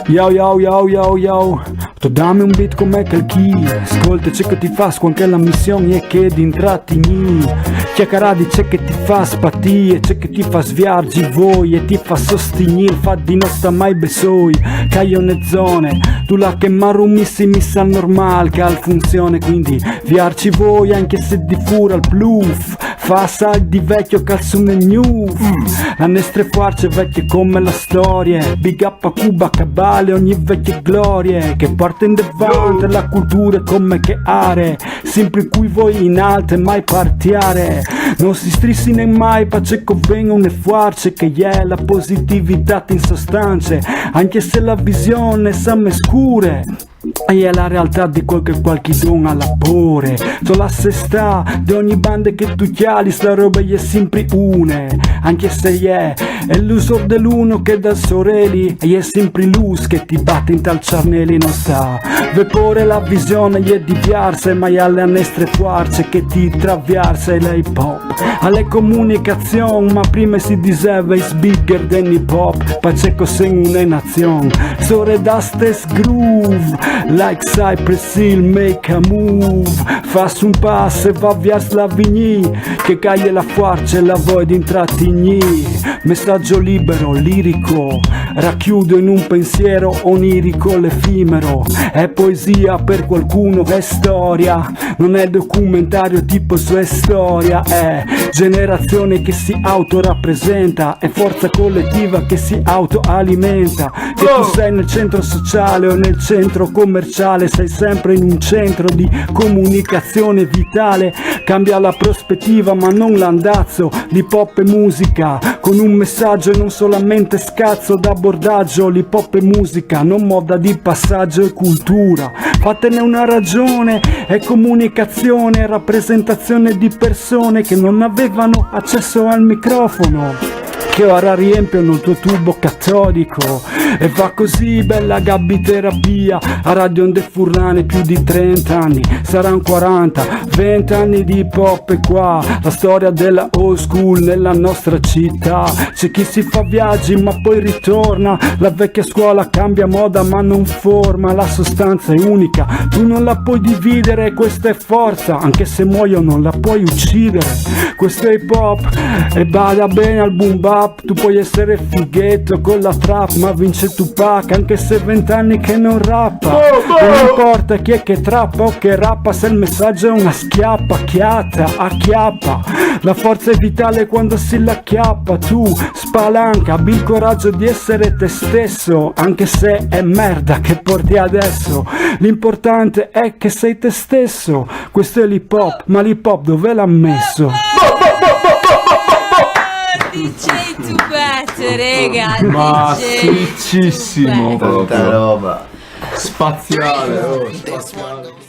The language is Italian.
Yo yo yo yo yo, tu dammi un beat come Calchi, ascolta c'è che ti fa anche la missione è che di intrattigni, c'è caradi c'è che ti fa spatie, c'è che ti fa sviargi voi e ti fa sostenere, fa di non sta mai besoi, caglione zone, tu la che marummissi mi sa normal che al funzione, quindi viarci voi anche se di fura il bluff, fa assai di vecchio calzone new, la nostre forze vecchie come la storia, big up a Cuba Cabale ogni vecchie glorie che porta in davanti la cultura come che are, sempre qui voi in alto e mai partiare, non si strissi né mai paceco vengono e forze che è la positività in sostanze, anche se la visione sa me scure e è la realtà di quel che qualcuno ha lapore, la sesta di ogni banda che tu chiali, sta roba è sempre une, anche se è l'uso dell'uno che dà sorelli, e è sempre luz che ti batte in tal ciarnelli, non sa vepore la visione è di piarse, ma è alle nostre forze che ti traviarse l'hip hop, alle comunicazioni, ma prima si diceva is bigger than hip hop, paceco sen una nazione, sore da stes groove, like Cypress Hill make a move, fas un passo e va via Slavigny, che caglia la forza e la vuoi di intrattigni, messaggio libero, lirico, racchiudo in un pensiero onirico l'effimero, è poesia per qualcuno, è storia, non è documentario tipo sua storia, è generazione che si autorappresenta, è forza collettiva che si autoalimenta, che tu sei nel centro sociale o nel centro commerciale, sei sempre in un centro di comunicazione vitale, cambia la prospettiva ma non l'andazzo, l'hip hop è musica con un messaggio e non solamente scazzo d'abordaggio, l'hip hop è musica, non moda di passaggio e cultura, fatene una ragione, è comunicazione, rappresentazione di persone che non avevano accesso al microfono, che ora riempiono il tuo tubo catodico, e va così bella gabbi terapia, a Radio Onde Furlane più di 30 anni, saranno 40, 20 anni di hip hop e qua, la storia della old school nella nostra città, c'è chi si fa viaggi ma poi ritorna, la vecchia scuola cambia moda ma non forma, la sostanza è unica, tu non la puoi dividere, questa è forza, anche se muoio non la puoi uccidere, questo è hip hop e bada bene al boom bap, tu puoi essere fighetto con la trap ma vince Tupac anche se 20 anni che non rappa, non importa chi è che trappa o che rappa, se il messaggio è una schiappa, chiata, acchiappa, la forza è vitale quando si la chiappa, tu spalanca, abbi il coraggio di essere te stesso, anche se è merda che porti adesso, l'importante è che sei te stesso, questo è l'hip hop, ma l'hip hop dove l'ha messo? DJ Tubetto, rega, massicissimo, tanta roba spaziale, spaziale.